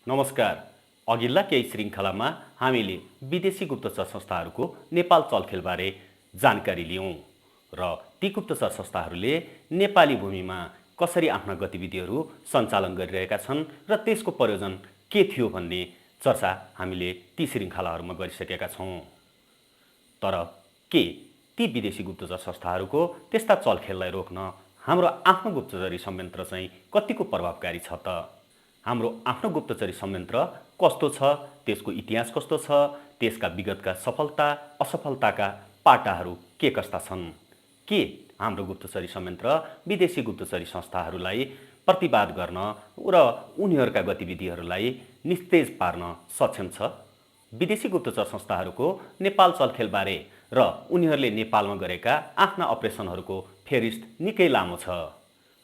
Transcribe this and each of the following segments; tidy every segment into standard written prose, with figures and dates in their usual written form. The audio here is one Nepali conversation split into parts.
नमस्कार। अघिल्ला केही श्रृङ्खलामा हामीले विदेशी गुप्तचर संस्थाहरूको नेपाल चलखेलबारे जानकारी लियौँ र ती गुप्तचर संस्थाहरूले नेपाली भूमिमा कसरी आफ्ना गतिविधिहरू सञ्चालन गरिरहेका छन् र त्यसको प्रयोजन के थियो भन्ने चर्चा हामीले ती श्रृङ्खलाहरूमा गरिसकेका छौँ। तर के ती विदेशी गुप्तचर संस्थाहरूको त्यस्ता चलखेललाई रोक्न हाम्रो आफ्नो गुप्तचरी संयन्त्र चाहिँ कतिको प्रभावकारी छ त? हाम्रो आफ्नो गुप्तचरी संयन्त्र कस्तो छ, त्यसको इतिहास कस्तो छ, त्यसका विगतका सफलता असफलताका पाटाहरू के कस्ता छन्? के हाम्रो गुप्तचरी संयन्त्र विदेशी गुप्तचरी संस्थाहरूलाई प्रतिवाद गर्न र उनीहरूका गतिविधिहरूलाई निस्तेज पार्न सक्षम छ? विदेशी गुप्तचर संस्थाहरूको नेपाल चलखेलबारे र उनीहरूले नेपालमा गरेका आफ्ना अपरेसनहरूको फेरिस्त निकै लामो छ।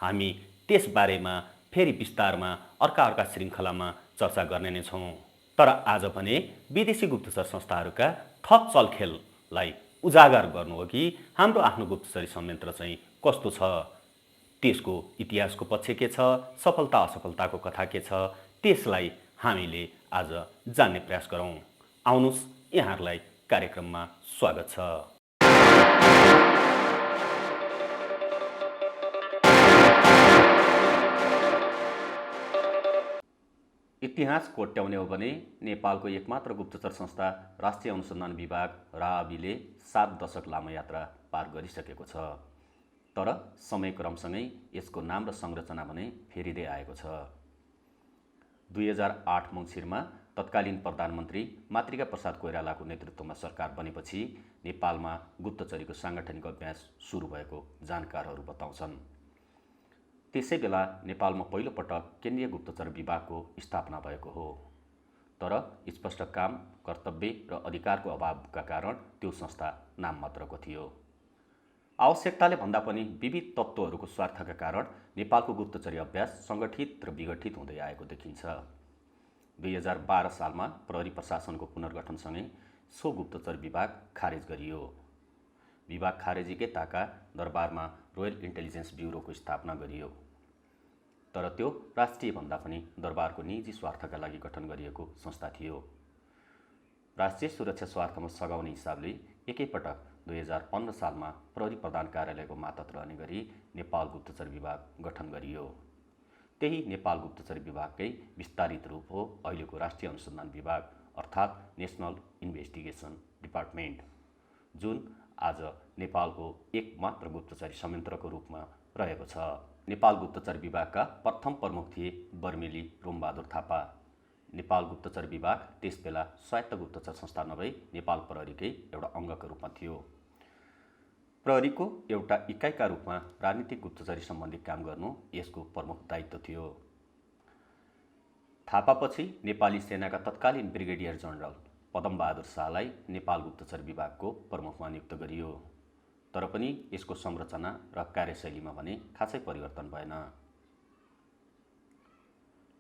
हामी त्यसबारेमा फेरि विस्तारमा अर्का श्रृङ्खलामा चर्चा गर्ने नै छौँ। तर आज भने विदेशी गुप्तचर संस्थाहरूका थप चलखेललाई उजागर गर्नु हो कि हाम्रो आफ्नो गुप्तचरी संयन्त्र चाहिँ कस्तो छ, त्यसको इतिहासको पक्ष के छ, सफलता असफलताको कथा के छ, त्यसलाई हामीले आज जान्ने प्रयास गरौँ। आउनुहोस्, यहाँहरूलाई कार्यक्रममा स्वागत छ। इतिहास कोट्याउने हो भने नेपालको एकमात्र गुप्तचर संस्था राष्ट्रिय अनुसन्धान विभाग राविले 7 दशक लामो यात्रा पार गरिसकेको छ। तर समयक्रमसँगै यसको नाम र संरचना भने फेरिँदै आएको छ। 2008 मङ्सिरमा तत्कालीन प्रधानमन्त्री मातृका प्रसाद कोइरालाको नेतृत्वमा सरकार बनेपछि नेपालमा गुप्तचरीको साङ्गठनिक अभ्यास सुरु भएको जानकारहरू बताउँछन्। त्यसै बेला नेपालमा पहिलोपटक केन्द्रीय गुप्तचर विभागको स्थापना भएको हो। तर स्पष्ट काम, कर्तव्य र अधिकारको अभावका कारण त्यो संस्था नाम मात्रको थियो। आवश्यकताले भन्दा पनि विविध तत्त्वहरूको स्वार्थका कारण नेपालको गुप्तचरी अभ्यास सङ्गठित र विघटित हुँदै आएको देखिन्छ। 2012 सालमा प्रहरी प्रशासनको पुनर्गठनसँगै सो गुप्तचर विभाग खारेज गरियो। विभाग खारेजीकै ताका दरबारमा रोयल इन्टेलिजेन्स ब्युरोको स्थापना गरियो। तर त्यो राष्ट्रिय भन्दा पनि दरबारको निजी स्वार्थका लागि गठन गरिएको संस्था थियो। राष्ट्रिय सुरक्षा स्वार्थमा सघाउने हिसाबले एकैपटक 2015 सालमा प्रहरी प्रधान कार्यालयको मातहत रहने गरी नेपाल गुप्तचर विभाग गठन गरियो। त्यही नेपाल गुप्तचर विभागकै विस्तारित रूप हो अहिलेको राष्ट्रिय अनुसन्धान विभाग अर्थात् नेसनल इन्भेस्टिगेसन डिपार्टमेन्ट, जुन आज नेपालको एकमात्र गुप्तचरी संयन्त्रको रूपमा रहेको छ। नेपाल गुप्तचर विभागका प्रथम प्रमुख थिए बर्मेली रोमबहादुर थापा। नेपाल गुप्तचर विभाग त्यसबेला स्वायत्त गुप्तचर संस्था नभई नेपाल प्रहरीकै एउटा अङ्गको रूपमा थियो। प्रहरीको एउटा इकाइका रूपमा राजनीतिक गुप्तचरी सम्बन्धी काम गर्नु यसको प्रमुख दायित्व थियो। थापापछि नेपाली सेनाका तत्कालीन ब्रिगेडियर जनरल पदमबहादुर शाहलाई नेपाल गुप्तचर विभागको प्रमुखमा नियुक्त गरियो। तर पनि यसको संरचना र कार्यशैलीमा भने खासै परिवर्तन भएन।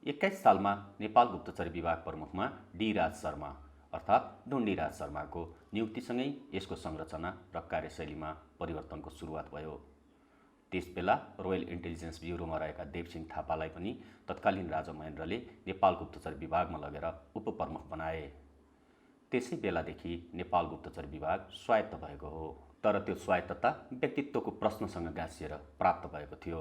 21 सालमा नेपाल गुप्तचर विभाग प्रमुखमा डी राज शर्मा अर्थात् ढुण्डिराज शर्माको नियुक्तिसँगै यसको संरचना र कार्यशैलीमा परिवर्तनको सुरुवात भयो। त्यसबेला रोयल इन्टेलिजेन्स ब्युरोमा रहेका देवसिंह थापालाई पनि तत्कालीन राजा महेन्द्रले नेपाल गुप्तचर विभागमा लगेर उपप्रमुख बनाए। त्यसै बेलादेखि नेपाल गुप्तचर विभाग स्वायत्त भएको हो। तर त्यो स्वायत्तता व्यक्तित्वको प्रश्नसँग गाँसिएर प्राप्त भएको थियो।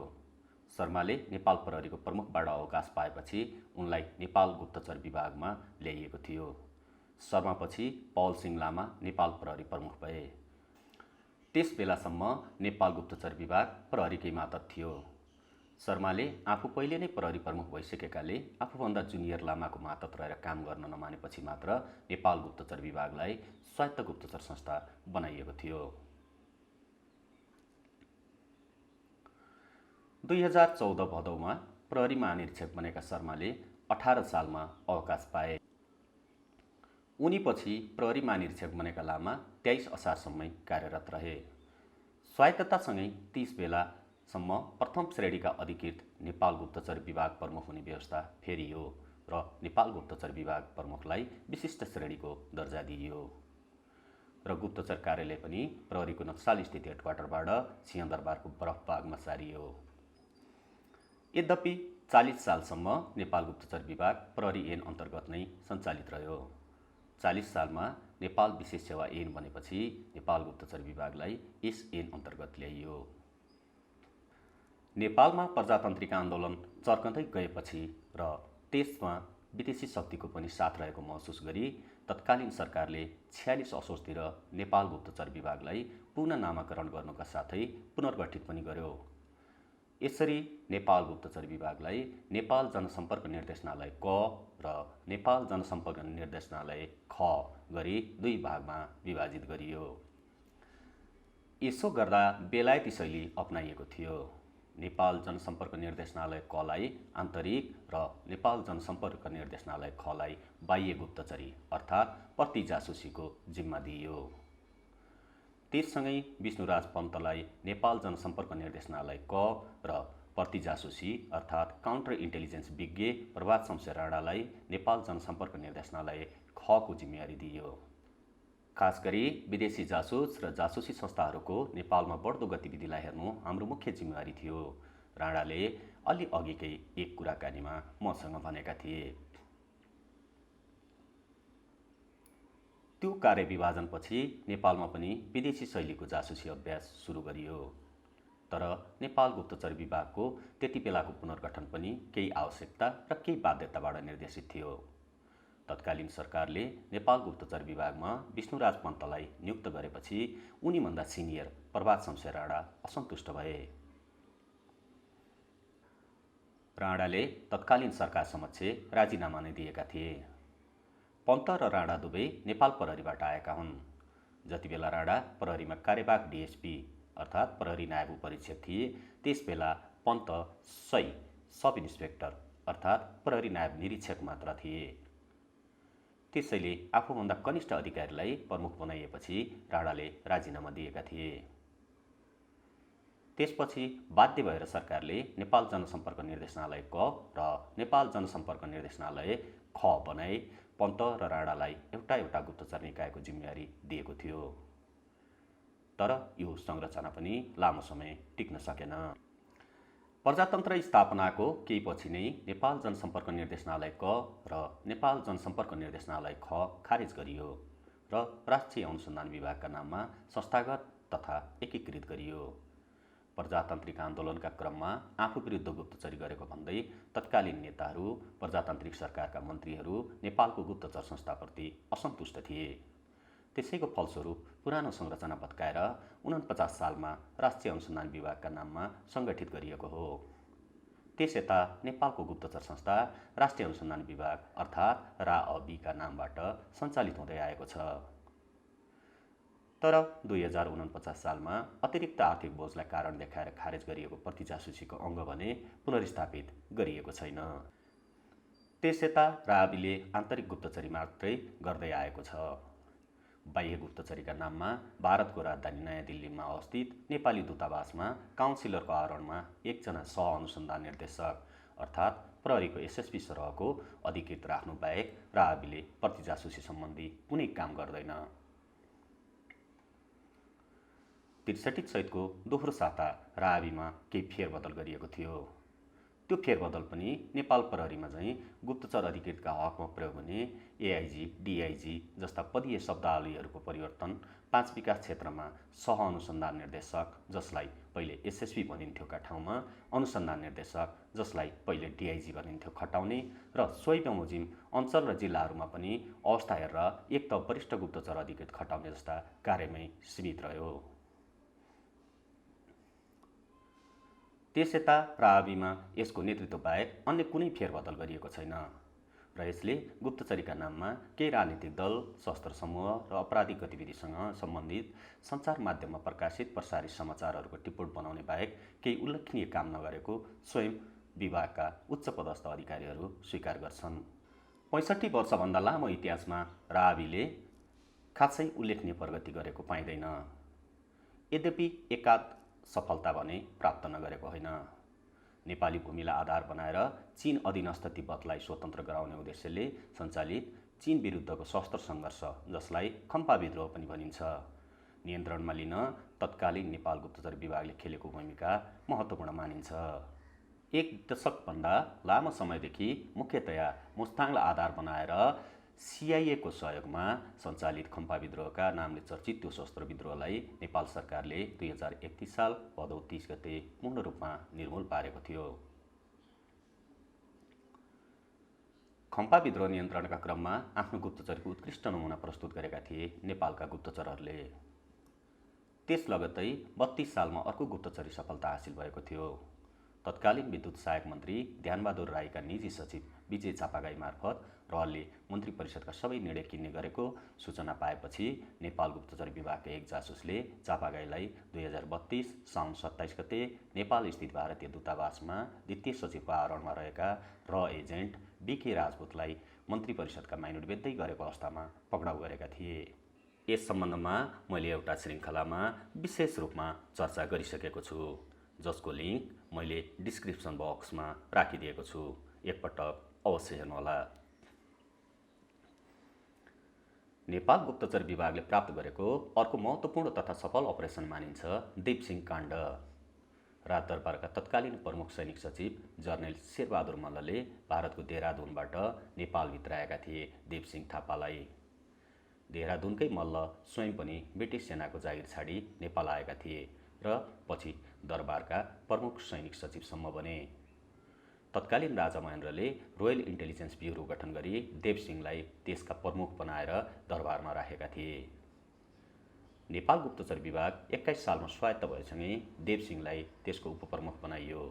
शर्माले नेपाल प्रहरीको प्रमुखबाट अवकाश पाएपछि उनलाई नेपाल गुप्तचर विभागमा ल्याइएको थियो। शर्मापछि पौल सिंह लामा नेपाल प्रहरी प्रमुख भए। त्यस बेलासम्म नेपाल गुप्तचर विभाग प्रहरीकै मातहत थियो। शर्माले आफू पहिले नै प्रहरी प्रमुख भइसकेकाले आफूभन्दा जुनियर लामाको मातहत रहेर काम गर्न नमानेपछि मात्र नेपाल गुप्तचर विभागलाई स्वायत्त गुप्तचर संस्था बनाइएको थियो। 2014 भदौमा प्रहरी महानिरीक्षक बनेका शर्माले 18 सालमा अवकाश पाए। उनीपछि प्रहरी महानिरीक्षक बनेका लामा 23 असारसम्मै कार्यरत रहे। स्वायत्ततासँगै 30 बेलासम्म प्रथम श्रेणीका अधिकृत नेपाल गुप्तचर विभाग प्रमुख हुने व्यवस्था फेरियो र नेपाल गुप्तचर विभाग प्रमुखलाई विशिष्ट श्रेणीको दर्जा दिइयो र गुप्तचर कार्यालय पनि प्रहरीको नक्साल स्थित हेडक्वार्टरबाट सिंहदरबारको बरफबागमा सारियो। यद्यपि 40 सालसम्म नेपाल गुप्तचर विभाग प्रहरी ऐन अन्तर्गत नै सञ्चालित रह्यो। 40 सालमा नेपाल विशेष सेवा ऐन बनेपछि नेपाल गुप्तचर विभागलाई यस ऐन अन्तर्गत ल्याइयो। नेपालमा प्रजातान्त्रिक आन्दोलन चर्कँदै गएपछि र त्यसमा विदेशी शक्तिको पनि साथ रहेको महसुस गरी तत्कालीन सरकारले 46 असोजतिर नेपाल गुप्तचर विभागलाई पुनः नामाकरण गर्नुका साथै पुनर्गठित पनि गर्यो। यसरी नेपाल गुप्तचर विभागलाई नेपाल जनसम्पर्क निर्देशनालय क र नेपाल जनसम्पर्क निर्देशनालय ख गरी दुई भागमा विभाजित गरियो। यसो गर्दा बेलायती शैली अपनाइएको थियो। नेपाल जनसम्पर्क निर्देशनालय कलाई आन्तरिक र नेपाल जनसम्पर्क निर्देशनालय खलाई बाह्य गुप्तचरी अर्थात् प्रति जासुसीको जिम्मा दिइयो। त्यससँगै विष्णुराज पन्तलाई नेपाल जनसम्पर्क निर्देशनालय क र प्रति जासुसी अर्थात् काउन्टर इन्टेलिजेन्स विज्ञ प्रभात शमशेर राणालाई नेपाल जनसम्पर्क निर्देशनालय खको जिम्मेवारी दिइयो। खास गरी विदेशी जासुस र जासुसी संस्थाहरूको नेपालमा बढ्दो गतिविधिलाई हेर्नु हाम्रो मुख्य जिम्मेवारी थियो। राणाले अलि अघिकै एक कुराकानीमा मसँग भनेका थिए। त्यो कार्यविभाजनपछि नेपालमा पनि विदेशी शैलीको जासुसी अभ्यास सुरु गरियो। तर नेपाल गुप्तचर विभागको त्यति बेलाको पुनर्गठन पनि केही आवश्यकता र केही बाध्यताबाट निर्देशित थियो। तत्कालीन सरकारले नेपाल गुप्तचर विभागमा विष्णुराज पन्तलाई नियुक्त गरेपछि उनीभन्दा सिनियर प्रभात शमशेर राणा असन्तुष्ट भए। राणाले तत्कालीन सरकार समक्ष राजीनामा नै दिएका थिए। पन्त र राणा दुवै नेपाल प्रहरीबाट आएका हुन्। जति बेला राणा प्रहरीमा कार्यवाहक डिएसपी अर्थात् प्रहरी नायब उपरीक्षक थिए, त्यसबेला पन्त सब इन्सपेक्टर अर्थात् प्रहरी नायब निरीक्षक मात्र थिए। त्यसैले आफूभन्दा कनिष्ठ अधिकारीलाई प्रमुख बनाइएपछि राणाले राजीनामा दिएका थिए। त्यसपछि बाध्य भएर सरकारले नेपाल जनसम्पर्क निर्देशनालय क र नेपाल जनसम्पर्क निर्देशनालय ख बनाए पन्त र राणालाई एउटा एउटा गुप्तचर निकायको जिम्मेवारी दिएको थियो। तर यो संरचना पनि लामो समय टिक्न सकेन। प्रजातन्त्र स्थापनाको केही पछि नै नेपाल जनसम्पर्क निर्देशनालय क र नेपाल जनसम्पर्क निर्देशनालय ख खारेज गरियो र राष्ट्रिय अनुसन्धान विभागका नाममा संस्थागत तथा एकीकृत गरियो। प्रजातान्त्रिक आन्दोलनका क्रममा आफू विरुद्ध गुप्तचरी गरेको भन्दै तत्कालीन नेताहरू, प्रजातान्त्रिक सरकारका मन्त्रीहरू नेपालको गुप्तचर संस्थाप्रति असन्तुष्ट थिए। त्यसैको फलस्वरूप पुरानो संरचना भत्काएर 49 सालमा राष्ट्रिय अनुसन्धान विभागका नाममा सङ्गठित गरिएको हो। त्यसयता नेपालको गुप्तचर संस्था राष्ट्रिय अनुसन्धान विभाग अर्थात् राअविका नामबाट सञ्चालित हुँदै आएको छ। तर 2049 सालमा अतिरिक्त आर्थिक बोझलाई कारण देखाएर खारेज गरिएको प्रति जासुसीको अङ्ग भने पुनर्स्थापित गरिएको छैन। त्यसयता राअविले आन्तरिक गुप्तचरी मात्रै गर्दै आएको छ। बाह्य गुप्तचरीका नाममा भारतको राजधानी नयाँ दिल्लीमा अवस्थित नेपाली दूतावासमा काउन्सिलरको आवरणमा एकजना सह अनुसन्धान निर्देशक अर्थात् प्रहरीको एसएसपी सरहको अधिकृत राख्नु बाहेक राअविले प्रति जासुसी सम्बन्धी कुनै काम गर्दैन। 63 चैतको दोस्रो साता राअविमा केही फेरबदल गरिएको थियो। त्यो फेरबदल पनि नेपाल प्रहरीमा चाहिँ गुप्तचर अधिकृतका हकमा प्रयोग हुने एआइजी, डिआइजी जस्ता पदीय शब्दावलीहरूको परिवर्तन, 5 विकास क्षेत्रमा सह अनुसन्धान निर्देशक जसलाई पहिले एसएसपी भनिन्थ्योका ठाउँमा अनुसन्धान निर्देशक जसलाई पहिले डिआइजी भनिन्थ्यो खटाउने र सोही बमोजिम अञ्चल र जिल्लाहरूमा पनि अवस्था हेरेर एक त वरिष्ठ गुप्तचर अधिकृत खटाउने जस्ता कार्यमै सीमित रह्यो। त्यसयता राअविमा यसको नेतृत्व बाहेक अन्य कुनै फेरबदल गरिएको छैन र यसले गुप्तचरीका नाममा केही राजनीतिक दल, सशस्त्र समूह र आपराधिक गतिविधिसँग सम्बन्धित सञ्चार माध्यममा प्रकाशित प्रसारित समाचारहरूको टिपोट बनाउने बाहेक केही उल्लेखनीय काम नगरेको स्वयं विभागका उच्च पदस्थ अधिकारीहरू स्वीकार गर्छन्। 65 वर्षभन्दा लामो इतिहासमा राअविले खासै उल्लेखनीय प्रगति गरेको पाइँदैन। यद्यपि एकाध सफलता भने प्राप्त नगरेको होइन। नेपाली भूमिलाई आधार बनाएर चीन अधीनस्थ तिब्बतलाई स्वतन्त्र गराउने उद्देश्यले सञ्चालित चीन विरुद्धको सशस्त्र सङ्घर्ष जसलाई खम्पा विद्रोह पनि भनिन्छ, नियन्त्रणमा लिन तत्कालीन नेपाल गुप्तचर विभागले खेलेको भूमिका महत्त्वपूर्ण मानिन्छ। एक दशकभन्दा लामो समयदेखि मुख्यतया मुस्ताङलाई आधार बनाएर सिआइएको सहयोगमा सञ्चालित खम्पा विद्रोहका नामले चर्चित त्यो सशस्त्र विद्रोहलाई नेपाल सरकारले 2031 साल भदौ 30 गते पूर्ण रूपमा निर्मूल पारेको थियो। खम्पा विद्रोह नियन्त्रणका क्रममा आफ्नो गुप्तचरको उत्कृष्ट नमुना प्रस्तुत गरेका थिए नेपालका गुप्तचरहरूले। त्यस लगत्तै 32 सालमा अर्को गुप्तचरी सफलता हासिल भएको थियो। तत्कालीन विद्युत सहायक मन्त्री ध्यानबहादुर राईका निजी सचिव विजय चापागाई मार्फत रहलले मन्त्री परिषदका सबै निर्णय किन्ने गरेको सूचना पाएपछि नेपाल गुप्तचर विभागका एक जासुसले चापागाईलाई 2032 साउन 27 गते नेपाल स्थित भारतीय दूतावासमा द्वितीय सचिवको आवरणमा रहेका एजेन्ट बीके राजपूतलाई मन्त्री परिषदका माइनोट बेच्दै गरेको अवस्थामा पक्राउ गरेका थिए। यस सम्बन्धमा मैले एउटा श्रृङ्खलामा विशेष रूपमा चर्चा गरिसकेको छु, जसको लिङ्क मैले डिस्क्रिप्सन बक्समा राखिदिएको छु। एकपटक अवश्य हेर्नुहोला। नेपाल गुप्तचर विभागले प्राप्त गरेको अर्को महत्त्वपूर्ण तथा सफल अपरेसन मानिन्छ देवसिंह काण्ड। राज दरबारका तत्कालीन प्रमुख सैनिक सचिव जर्नेल शेरबहादुर मल्लले भारतको देहरादुनबाट नेपाल भित्राएका थिए देवसिंह थापालाई। देहरादुनकै मल्ल स्वयं पनि ब्रिटिस सेनाको जागिर छाडी नेपाल आएका थिए र पछि दरबारका प्रमुख सैनिक सचिवसम्म बने। तत्कालीन राजा महेन्द्रले रोयल इन्टेलिजेन्स ब्युरो गठन गरी देवसिंहलाई देशका प्रमुख बनाएर दरबारमा राखेका थिए। नेपाल गुप्तचर विभाग 21 सालमा स्वायत्त भएसँगै देवसिंहलाई त्यसको उपप्रमुख बनाइयो।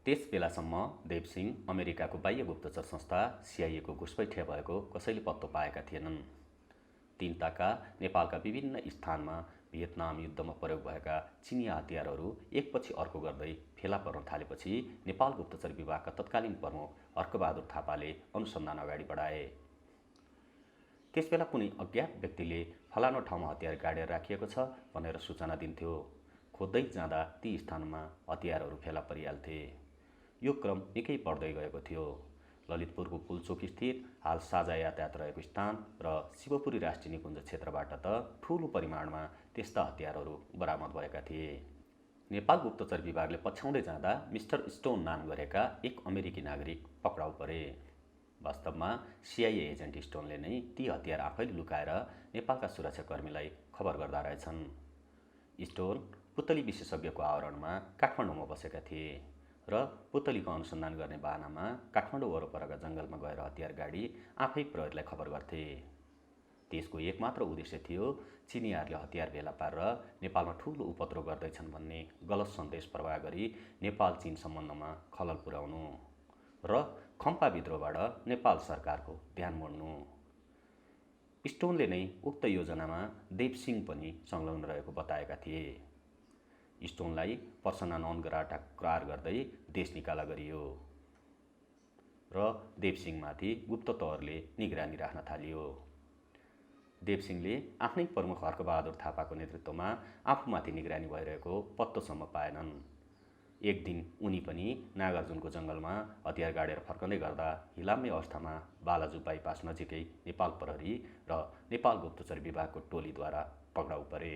त्यस बेलासम्म देवसिंह अमेरिकाको बाह्य गुप्तचर संस्था सिआइएको घुसपैठिया भएको कसैले पत्तो पाएका थिएनन्। तिनताका नेपालका विभिन्न स्थानमा भियतनाम युद्धमा प्रयोग भएका चिनिया हतियारहरू एकपछि अर्को गर्दै फेला पर्न थालेपछि नेपाल गुप्तचर विभागका तत्कालीन प्रमुख हर्कबहादुर थापाले अनुसन्धान अगाडि बढाए। त्यसबेला कुनै अज्ञात व्यक्तिले फलानो ठाउँमा हतियार गाडेर राखिएको छ भनेर सूचना दिन्थ्यो। खोज्दै जाँदा ती स्थानमा हतियारहरू फेला परिहाल्थे। यो क्रम निकै बढ्दै गएको थियो। ललितपुरको पुलचोक स्थित हाल साझा यातायात रहेको स्थान र शिवपुरी राष्ट्रिय निकुञ्ज क्षेत्रबाट त ठूलो परिमाणमा त्यस्ता हतियारहरू बरामद भएका थिए। नेपाल गुप्तचर विभागले पछ्याउँदै जाँदा मिस्टर स्टोन नाम गरेका एक अमेरिकी नागरिक पक्राउ परे। वास्तवमा सिआइए एजेन्ट स्टोनले नै ती हतियार आफैले लुकाएर नेपालका सुरक्षाकर्मीलाई खबर गर्दा रहेछन्। स्टोन पुतली विशेषज्ञको आवरणमा काठमाडौँमा बसेका थिए र पुतलीको अनुसन्धान गर्ने बाहनामा काठमाडौँ वरपरका जङ्गलमा गएर हतियार गाडी आफै प्रहरीलाई खबर गर्थे। त्यसको एकमात्र उद्देश्य थियो चिनियाहरूले हतियार भेला पारेर नेपालमा ठूलो उपद्रव गर्दैछन् भन्ने गलत सन्देश प्रवाह गरी नेपाल चीन सम्बन्धमा खलल पुर्याउनु र खम्पा विद्रोहबाट नेपाल सरकारको ध्यान मोड्नु। स्टोनले नै उक्त योजनामा देवसिंह पनि संलग्न रहेको बताएका थिए। स्टोनलाई पर्सना नन ग्राटा करार गर्दै देश निकाला गरियो र देवसिंहमाथि गुप्त तवरले निगरानी राख्न थालियो। देवसिंहले आफ्नै प्रमुख हर्कबहादुर थापाको नेतृत्वमा आफूमाथि निगरानी भइरहेको पत्तोसम्म पाएनन्। एक दिन उनी पनि नागार्जुनको जङ्गलमा हतियार गाडेर फर्कँदै गर्दा हिलाम्य अवस्थामा बालाजु बाइपास नजिकै नेपाल प्रहरी र नेपाल गुप्तचर विभागको टोलीद्वारा पक्राउ परे।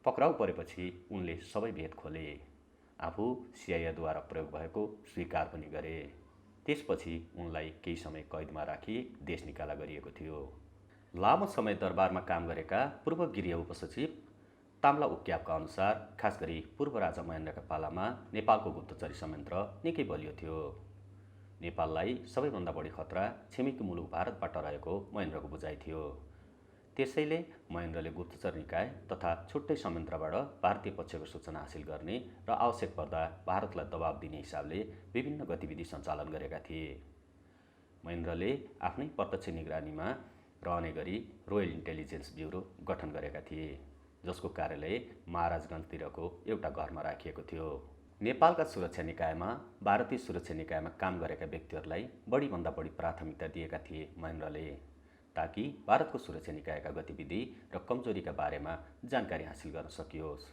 पक्राउ परेपछि उनले सबै भेद खोले। आफू सिआइएद्वारा प्रयोग भएको स्वीकार पनि गरे। त्यसपछि उनलाई केही समय कैदमा राखी देश निकाला गरिएको थियो। लामो समय दरबारमा काम गरेका पूर्व गृह उपसचिव ताम्ला उक्यापका अनुसार खास गरी पूर्व राजा महेन्द्रका पालामा नेपालको गुप्तचरी संयन्त्र निकै बलियो थियो। नेपाललाई सबैभन्दा बढी खतरा छिमेकी मुलुक भारतबाट रहेको महेन्द्रको बुझाइ थियो। त्यसैले महेन्द्रले गुप्तचर निकाय तथा छुट्टै संयन्त्रबाट भारतीय पक्षको सूचना हासिल गर्ने र आवश्यक पर्दा भारतलाई दबाब दिने हिसाबले विभिन्न गतिविधि सञ्चालन गरेका थिए। महेन्द्रले आफ्नै प्रत्यक्ष निगरानीमा रहने गरी रोयल इन्टेलिजेन्स ब्युरो गठन गरेका थिए, जसको कार्यालय महाराजगञ्जतिरको एउटा घरमा राखिएको थियो। नेपालका सुरक्षा निकायमा भारतीय सुरक्षा निकायमा काम गरेका व्यक्तिहरूलाई बढीभन्दा बढी प्राथमिकता दिएका थिए महेन्द्रले, ताकि भारतको सुरक्षा निकायका गतिविधि र कमजोरीका बारेमा जानकारी हासिल गर्न सकियोस्।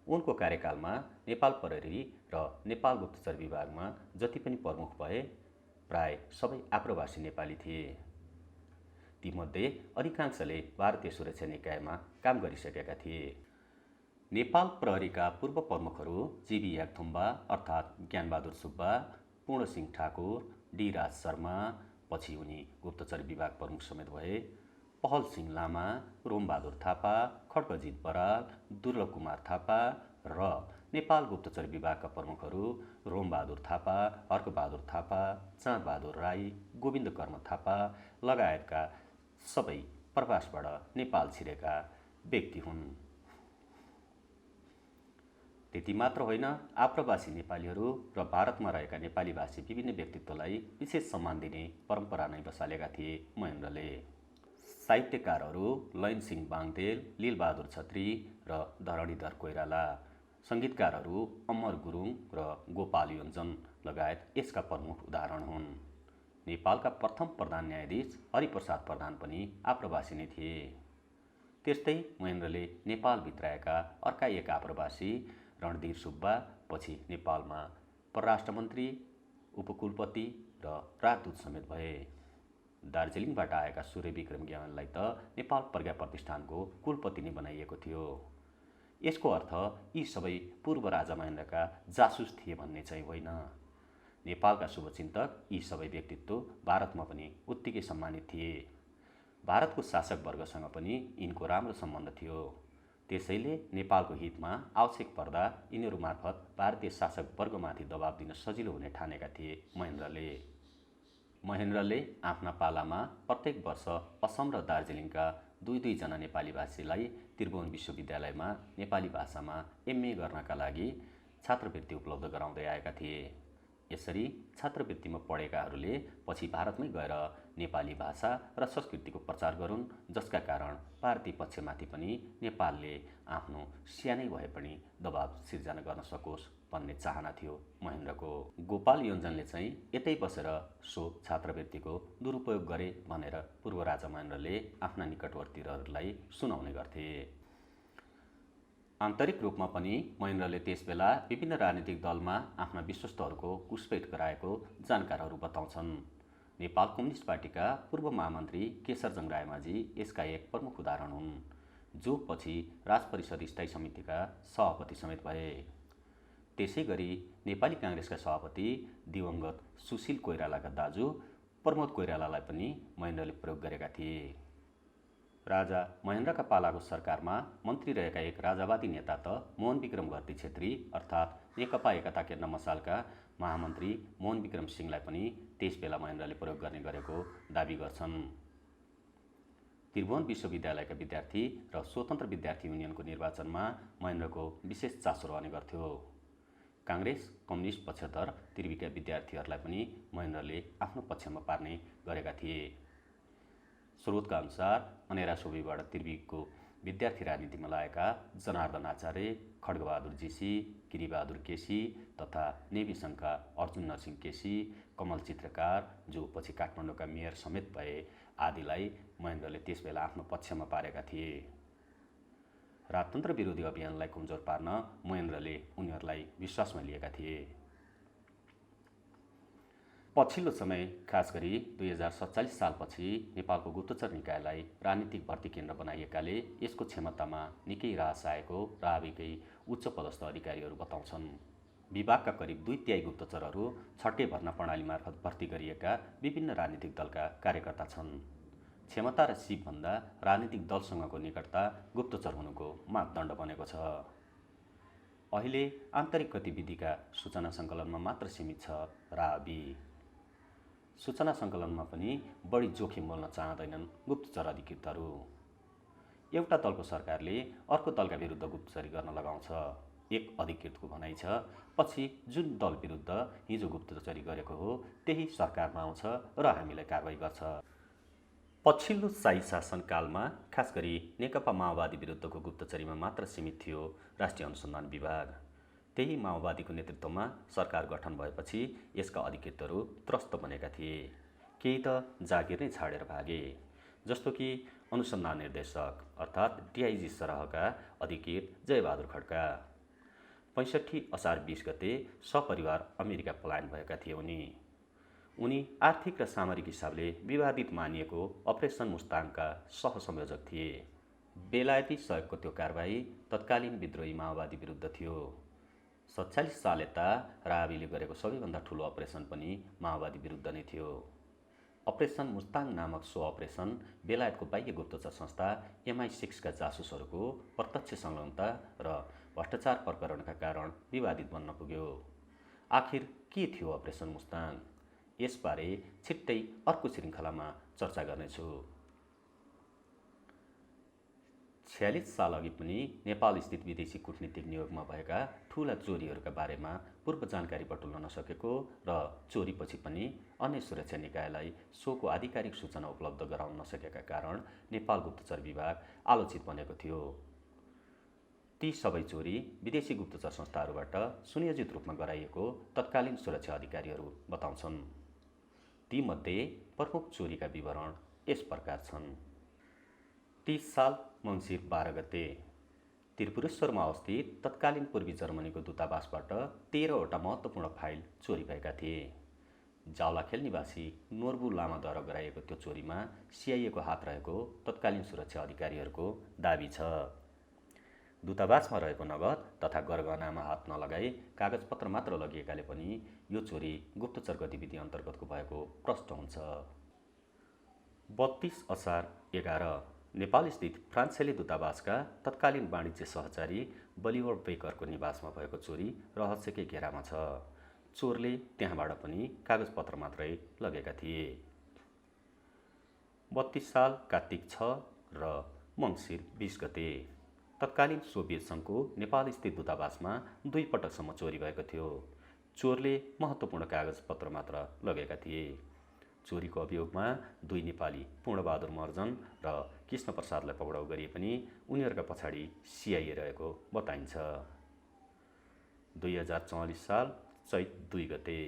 उनको कार्यकालमा नेपाल प्रहरी र नेपाल गुप्तचर विभागमा जति पनि प्रमुख भए प्राय सबै आप्रवासी नेपाली थिए। तीमध्ये अधिकांशले भारतीय सुरक्षा निकायमा काम गरिसकेका थिए। नेपाल प्रहरीका पूर्व प्रमुखहरू जीबी याकथुम्बा अर्थात् ज्ञानबहादुर सुब्बा, पूर्णसिंह ठाकुर, डी राज शर्मा, पछि उनी गुप्तचर विभाग प्रमुख समेत भए, पहल सिंह लामा, रोमबहादुर थापा, खड्गजित बराल, दुर्लभ कुमार थापा र नेपाल गुप्तचर विभागका प्रमुखहरू रोमबहादुर थापा, हर्कबहादुर थापा, चाँदबहादुर राई, गोविन्द कर्म थापा लगायतका सबै प्रवासबाट नेपाल छिरेका व्यक्ति हुन्। त्यति मात्र होइन, आप्रवासी नेपालीहरू र भारतमा रहेका नेपाली भाषी विभिन्न व्यक्तित्वलाई विशेष सम्मान दिने परम्परा नै बसालेका थिए महेन्द्रले। साहित्यकारहरू लैनसिंह बाङदेल, लीलबहादुर छत्री र धरणीधर कोइराला, सङ्गीतकारहरू अमर गुरुङ र गोपाल योन्जन लगायत यसका प्रमुख उदाहरण हुन्। नेपालका प्रथम प्रधान न्यायाधीश हरिप्रसाद प्रधान पनि आप्रवासी नै थिए। त्यस्तै महेन्द्रले नेपालभित्र आएका अर्का एक आप्रवासी रणधीर सुब्बा पछि नेपालमा परराष्ट्र मन्त्री, उपकुलपति र राजदूत समेत भए। दार्जिलिङबाट आएका सूर्य विक्रम ज्ञानलाई त नेपाल प्रज्ञा प्रतिष्ठानको कुलपति नै बनाइएको थियो। यसको अर्थ यी सबै पूर्व राजा महेन्द्रका जासुस थिए भन्ने चाहिँ होइन। नेपालका शुभचिन्तक यी सबै व्यक्तित्व भारतमा पनि उत्तिकै सम्मानित थिए। भारतको शासक वर्गसँग पनि यिनको राम्रो सम्बन्ध थियो। त्यसैले नेपालको हितमा आवश्यक पर्दा यिनीहरू मार्फत भारतीय शासक वर्गमाथि दबाब दिन सजिलो हुने ठानेका थिए महेन्द्रले आफ्ना पालामा प्रत्येक वर्ष असम र दार्जिलिङका दुई जना नेपाली भाषीलाई त्रिभुवन विश्वविद्यालयमा नेपाली भाषामा एमए गर्नका लागि छात्रवृत्ति उपलब्ध गराउँदै आएका थिए। यसरी छात्रवृत्तिमा पढेकाहरूले पछि भारतमै गएर नेपाली भाषा र संस्कृतिको प्रचार गरून्, जसका कारण भारतीय पक्षमाथि पनि नेपालले आफ्नो सानै भए पनि दबाब सिर्जना गर्न सकोस् भन्ने चाहना थियो महेन्द्रको। गोपाल योन्जनले चाहिँ यतै बसेर सो छात्रवृत्तिको दुरुपयोग गरे भनेर पूर्व राजा महेन्द्रले आफ्ना निकटवर्तीहरूलाई सुनाउने गर्थे। आन्तरिक रूपमा पनि महेन्द्रले त्यसबेला विभिन्न राजनीतिक दलमा आफ्ना विश्वस्तहरूको घुसपेट गराएको जानकारहरू बताउँछन्। नेपाल कम्युनिस्ट पार्टीका पूर्व महामन्त्री केशरजङ रायमाझी यसका एक प्रमुख उदाहरण हुन्, जो पछि राजपरिषद स्थायी समितिका सभापति समेत भए। त्यसै गरी नेपाली काङ्ग्रेसका सभापति दिवंगत सुशील कोइरालाका दाजु प्रमोद कोइरालालाई पनि महेन्द्रले प्रयोग गरेका थिए। राजा महेन्द्रका पालाको सरकारमा मन्त्री रहेका एक राजावादी नेता त मोहन विक्रम घरती छेत्री अर्थात् नेकपा एकता केन्द्र मसालका महामन्त्री मोहन विक्रम सिंहलाई पनि त्यसबेला महेन्द्रले प्रयोग गर्ने गरेको दाबी गर्छन्। त्रिभुवन विश्वविद्यालयका विद्यार्थी र स्वतन्त्र विद्यार्थी युनियनको निर्वाचनमा महेन्द्रको विशेष चासो रहने गर्थ्यो। काङ्ग्रेस कम्युनिस्ट पक्षधर त्रिविका विद्यार्थीहरूलाई पनि महेन्द्रले आफ्नो पक्षमा पार्ने गरेका थिए। स्रोतका अनुसार अनेरा सोबीबाट त्रिविको विद्यार्थी राजनीतिमा लागेका जनार्दन आचार्य, खड्गबहादुर जीसी, गिरिबहादुर केसी तथा नेभी सङ्घका अर्जुन नरसिंह केसी, कमल चित्रकार जो पछि काठमाडौँका मेयर समेत भए आदिलाई महेन्द्रले त्यसबेला आफ्नो पक्षमा पारेका थिए। राजतन्त्र विरोधी अभियानलाई कमजोर पार्न महेन्द्रले उनीहरूलाई विश्वासमा लिएका थिए। पछिल्लो समय खास गरी 2047 सालपछि नेपालको गुप्तचर निकायलाई राजनीतिक भर्ती केन्द्र बनाइएकाले यसको क्षमतामा निकै ह्रास आएको राविकै उच्च पदस्थ अधिकारीहरू बताउँछन्। विभागका करिब 2/3 गुप्तचरहरू छट्टे भर्ना प्रणाली मार्फत भर्ती गरिएका विभिन्न राजनीतिक दलका कार्यकर्ता छन्। क्षमता र सिपभन्दा राजनीतिक दलसँगको निकटता गुप्तचर हुनुको मापदण्ड बनेको छ। अहिले आन्तरिक गतिविधिका सूचना सङ्कलनमा मात्र सीमित छ राबी। सूचना सङ्कलनमा पनि बढी जोखिम मोल्न चाहँदैनन् गुप्तचर अधिकृतहरू। एउटा दलको सरकारले अर्को दलका विरुद्ध गुप्तचरी गर्न लगाउँछ, एक अधिकृतको भनाइ छ। पछि जुन दल विरुद्ध हिजो गुप्तचरी गरेको हो त्यही सरकारमा आउँछ र हामीलाई कारवाही गर्छ। पछिल्लो शाही शासनकालमा खास गरी नेकपा माओवादी विरुद्धको गुप्तचरीमा मात्र सीमित थियो राष्ट्रिय अनुसन्धान विभाग। त्यही माओवादीको नेतृत्वमा सरकार गठन भएपछि यसका अधिकृतहरू त्रस्त बनेका थिए। केही त जागिर नै छाडेर भागे, जस्तो कि अनुसन्धान निर्देशक अर्थात् डिआइजी सरहका अधिकृत जयबहादुर खड्का। 65 असार 20 गते सपरिवार अमेरिका पलायन भएका थिए उनी आर्थिक र सामरिक हिसाबले विवादित मानिएको अपरेसन मुस्ताङका सहसंयोजक थिए। बेलायती सहयोगको त्यो कारबाही तत्कालीन विद्रोही माओवादी विरुद्ध थियो। 47 साल यता रावीले गरेको सबैभन्दा ठुलो अपरेसन पनि माओवादी विरुद्ध नै थियो। अपरेसन मुस्ताङ नामक सो अपरेसन बेलायतको बाह्य गुप्तचर संस्था MI6 का जासुसहरूको प्रत्यक्ष संलग्नता र भ्रष्टाचार प्रकरणका कारण विवादित बन्न पुग्यो। आखिर के थियो अपरेसन मुस्ताङ? यसबारे छिट्टै अर्को श्रृङ्खलामा चर्चा गर्नेछु। 46 साल अघि पनि नेपाल स्थित विदेशी कूटनीतिक नियोगमा भएका ठूला चोरीहरूका बारेमा पूर्व जानकारी बटुल्न नसकेको र चोरीपछि पनि अन्य सुरक्षा निकायलाई सोको आधिकारिक सूचना उपलब्ध गराउन नसकेका कारण नेपाल गुप्तचर विभाग आलोचित बनेको थियो। ती सबै चोरी विदेशी गुप्तचर संस्थाहरूबाट सुनियोजित रूपमा गराइएको तत्कालीन सुरक्षा अधिकारीहरू बताउँछन्। तीमध्ये प्रमुख चोरीका विवरण यस प्रकार छन्। 30 साल मङ्सिर 12 गते त्रिपुरेश्वरमा अवस्थित तत्कालीन पूर्वी जर्मनीको दूतावासबाट 13वटा महत्त्वपूर्ण फाइल चोरी भएका थिए। जावलाखेल निवासी नोर्बु लामाद्वारा गराइएको त्यो चोरीमा CIA को हात रहेको तत्कालीन सुरक्षा अधिकारीहरूको दाबी छ। दूतावासमा रहेको नगद तथा गरगहनामा हात नलगाई कागजपत्र मात्र लगिएकाले पनि यो चोरी गुप्तचर गतिविधि अन्तर्गतको भएको प्रष्ट हुन्छ। 32 असार 11 नेपाल स्थित फ्रान्सेली दूतावासका तत्कालीन वाणिज्य सहचारी बलिवर बेकरको निवासमा भएको चोरी रहस्यकै घेरामा छ। चोरले त्यहाँबाट पनि कागजपत्र मात्रै लगेका थिए। 32 साल कार्तिक 6 र मङ्सिर 20 गते तत्कालीन सोभियत सङ्घको नेपाल स्थित दूतावासमा 2 पटकसम्म चोरी भएको थियो। चोरले महत्त्वपूर्ण कागजपत्र मात्र लगेका थिए। चोरीको अभियोगमा 2 नेपाली पूर्णबहादुर महर्जन र कृष्ण प्रसादलाई पक्राउ गरिए पनि उनीहरूका पछाडि CIA रहेको बताइन्छ। 2044 साल चैत 2 गते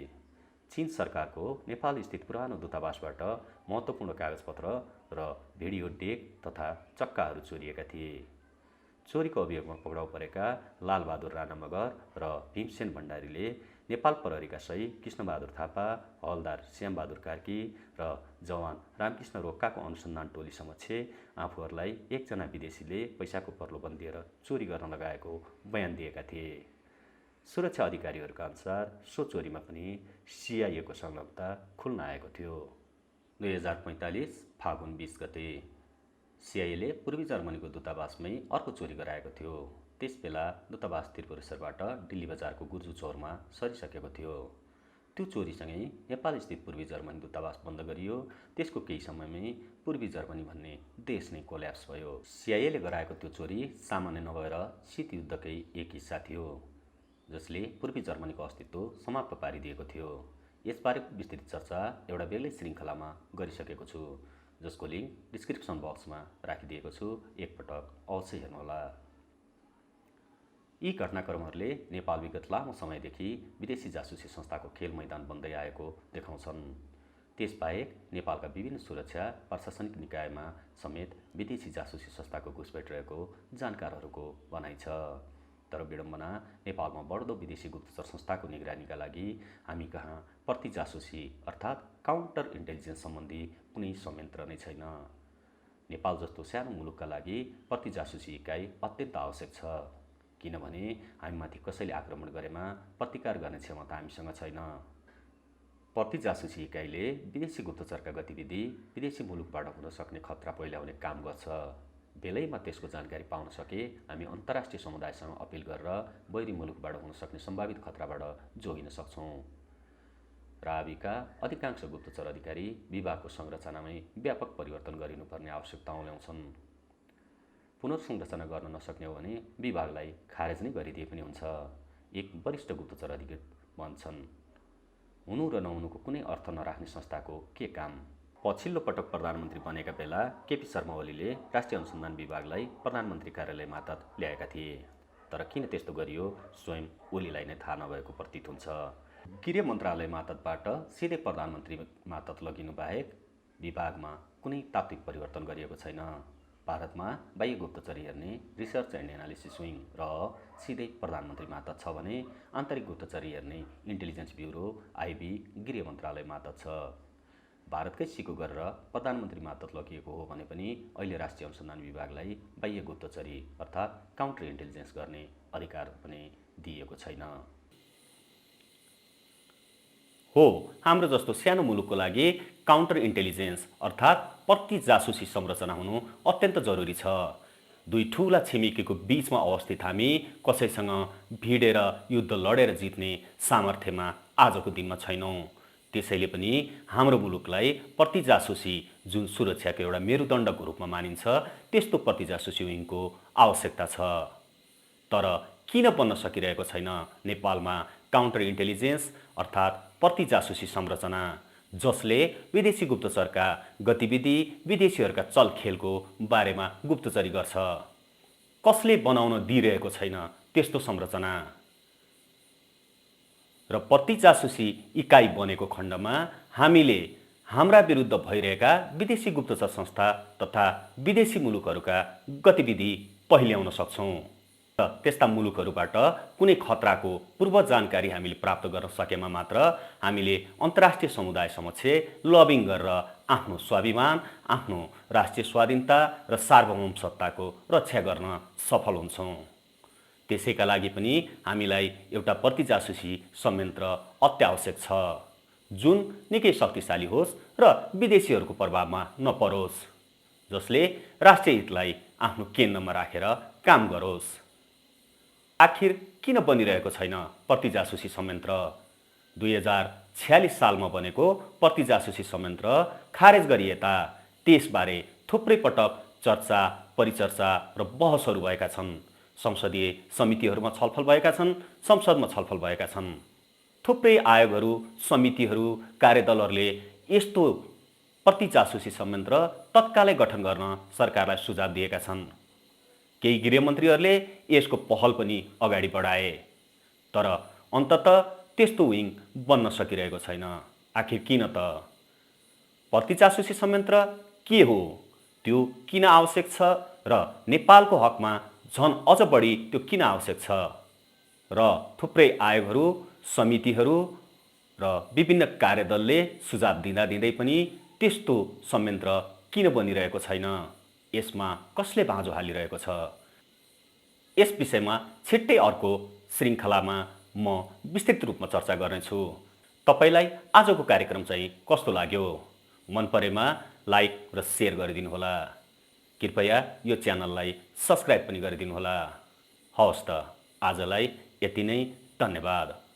चीन सरकारको नेपाल स्थित पुरानो दूतावासबाट महत्त्वपूर्ण कागजपत्र र भिडियो डेक तथा चक्काहरू चोरिएका थिए। चोरीको अभियोगमा पक्राउ परेका लालबहादुर राणा मगर र भीमसेन भण्डारीले नेपाल प्रहरीका सही कृष्णबहादुर थापा, हवलदार श्यामबहादुर कार्की र जवान रामकृष्ण रोक्काको अनुसन्धान टोली समक्ष आफूहरूलाई एकजना विदेशीले पैसाको प्रलोभन दिएर चोरी गर्न लगाएको बयान दिएका थिए। सुरक्षा अधिकारीहरूका अनुसार सो चोरीमा पनि CIA को संलग्नता खुल्न आएको थियो। 2045 फागुन 20 गते CIA ले पूर्वी जर्मनीको दूतावासमै अर्को चोरी गराएको थियो। त्यसबेला दूतावास त्रिपुरेश्वरबाट दिल्ली बजारको गुर्जु चौरमा सरिसकेको थियो। त्यो चोरीसँगै नेपाल स्थित पूर्वी जर्मनी दूतावास बन्द गरियो। त्यसको केही समयमै पूर्वी जर्मनी भन्ने देश नै कोल्याप्स भयो। CIA ले गराएको त्यो चोरी सामान्य नभएर शीत युद्धकै एक हिस्सा थियो जसले पूर्वी जर्मनीको अस्तित्व समाप्त पारिदिएको थियो। यसबारेको विस्तृत चर्चा एउटा बेग्लै श्रृङ्खलामा गरिसकेको छु जसको लिङ्क डिस्क्रिप्सन बक्समा राखिदिएको छु। एकपटक अवश्य हेर्नुहोला। यी घटनाक्रमहरूले नेपाल विगत लामो समयदेखि विदेशी जासुसी संस्थाको खेल मैदान बन्दै आएको देखाउँछन्। त्यसबाहेक नेपालका विभिन्न सुरक्षा प्रशासनिक निकायमा समेत विदेशी जासुसी संस्थाको घुसपैठ रहेको जानकारहरूको भनाइ छ। तर विडम्बना नेपालमा बढ्दो विदेशी गुप्तचर संस्थाको निगरानीका लागि हामी कहाँ प्रति जासुसी अर्थात् काउन्टर इन्टेलिजेन्स सम्बन्धी कुनै संयन्त्र नै छैन। नेपाल जस्तो सानो मुलुकका लागि प्रति जासुसी इकाइ अत्यन्त आवश्यक छ, किनभने हामीमाथि कसैले आक्रमण गरेमा प्रतिकार गर्ने क्षमता हामीसँग छैन। प्रति जासुसी इकाइले विदेशी गुप्तचरका गतिविधि विदेशी मुलुकबाट हुन सक्ने खतरा पहिल्याउने काम गर्छ। बेलैमा त्यसको जानकारी पाउन सके हामी अन्तर्राष्ट्रिय समुदायसँग अपिल गरेर बैरी मुलुकबाट हुन सक्ने सम्भावित खतराबाट जोगिन सक्छौँ। रावीका अधिकांश गुप्तचर अधिकारी विभागको संरचनामै व्यापक परिवर्तन गरिनुपर्ने आवश्यकता ल्याउँछन्। पुनर्संरचना गर्न नसक्ने हो भने विभागलाई खारेज नै गरिदिए पनि हुन्छ। एक वरिष्ठ गुप्तचर अधिकारी भन्छन्, हुनु र नहुनुको कुनै अर्थ नराख्ने संस्थाको के काम। पछिल्लो पटक प्रधानमन्त्री बनेका बेला केपी शर्मा ओलीले राष्ट्रिय अनुसन्धान विभागलाई प्रधानमन्त्री कार्यालय मातहत ल्याएका थिए। तर किन त्यस्तो गरियो स्वयं ओलीलाई नै थाहा नभएको प्रतीत हुन्छ। गृह मन्त्रालय मातहतबाट सिधै प्रधानमन्त्री मातहत लगिनु बाहेक विभागमा कुनै तात्विक परिवर्तन गरिएको छैन। भारतमा बाह्य गुप्तचरी हेर्ने रिसर्च एन्ड एनालिसिस विङ र सिधै प्रधानमन्त्री मातहत छ भने आन्तरिक गुप्तचरी हेर्ने इन्टेलिजेन्स ब्युरो IB गृह मन्त्रालय मातहत छ। भारतकै सिको गरेर प्रधानमन्त्री मार्फत लगिएको हो भने पनि अहिले राष्ट्रिय अनुसन्धान विभागलाई बाह्य गुप्तचरी अर्थात् काउन्टर इन्टेलिजेन्स गर्ने अधिकार पनि दिएको छैन। हो, हाम्रो जस्तो सानो मुलुकको लागि काउन्टर इन्टेलिजेन्स अर्थात् प्रति जासुसी संरचना हुनु अत्यन्त जरुरी छ। दुई ठूला छिमेकीको बीचमा अवस्थित हामी कसैसँग भिडेर युद्ध लडेर जित्ने सामर्थ्यमा आजको दिनमा छैनौँ। त्यसैले पनि हाम्रो मुलुकलाई प्रति जासुसी जुन सुरक्षाको एउटा मेरुदण्डको रूपमा मानिन्छ त्यस्तो प्रति जासुसी विङको आवश्यकता छ। तर किन बन्न सकिरहेको छैन नेपालमा काउन्टर इन्टेलिजेन्स अर्थात् प्रति जासुसी संरचना, जसले विदेशी गुप्तचरका गतिविधि, विदेशीहरूका चलखेलको बारेमा गुप्तचरी गर्छ? कसले बनाउन दिइरहेको छैन त्यस्तो संरचना? र प्रति जासुसी इकाइ बनेको खण्डमा हामीले हाम्रा विरुद्ध भइरहेका विदेशी गुप्तचर संस्था तथा विदेशी मुलुकहरूका गतिविधि पहिल्याउन सक्छौँ। र त्यस्ता मुलुकहरूबाट कुनै खतराको पूर्व जानकारी हामीले प्राप्त गर्न सकेमा मात्र हामीले अन्तर्राष्ट्रिय समुदाय समक्ष लबिङ गरेर आफ्नो स्वाभिमान, आफ्नो राष्ट्रिय स्वाधीनता र सार्वभौम सत्ताको रक्षा गर्न सफल हुन्छौँ। त्यसैका लागि पनि हामीलाई एउटा प्रति जासुसी संयन्त्र अत्यावश्यक छ, जुन निकै शक्तिशाली होस् र विदेशीहरूको प्रभावमा नपरोस्, जसले राष्ट्रिय हितलाई आफ्नो केन्द्रमा राखेर काम गरोस्। आखिर किन बनिरहेको छैन प्रति जासुसी संयन्त्र? 2046 सालमा बनेको प्रति जासुसी संयन्त्र खारेज गरिएता त्यसबारे थुप्रै पटक चर्चा, परिचर्चा र बहसहरू भएका छन्। संसदीय समितिहरूमा छलफल भएका छन्, संसदमा छलफल भएका छन्। थुप्रै आयोगहरू, समितिहरू, कार्यदलहरूले यस्तो प्रति जासुसी संयन्त्र तत्कालै गठन गर्न सरकारलाई सुझाव दिएका छन्। केही गृहमन्त्रीहरूले यसको पहल पनि अगाडि बढाए, तर अन्ततः त्यस्तो विङ बन्न सकिरहेको छैन। आखिर किन त? प्रति जासुसी संयन्त्र के हो, त्यो किन आवश्यक छ र नेपालको हकमा झन अझ बढी त्यो किन आवश्यक छ? र थुप्रै आयोगहरू, समितिहरू र विभिन्न कार्यदलले सुझाव दिँदा दिँदै पनि त्यस्तो संयन्त्र किन बनिरहेको छैन? यसमा कसले भाँजो हालिरहेको छ? यस विषयमा छिट्टै अर्को श्रृङ्खलामा म विस्तृत रूपमा चर्चा गर्नेछु। तपाईलाई आजको कार्यक्रम चाहिँ कस्तो लाग्यो? मन परेमा लाइक र शेयर गरिदिनुहोला। कृपया यो च्यानललाई सब्स्क्राइब पनि गरिदिनुहोला। हवस् त, आजलाई यति नै। धन्यवाद।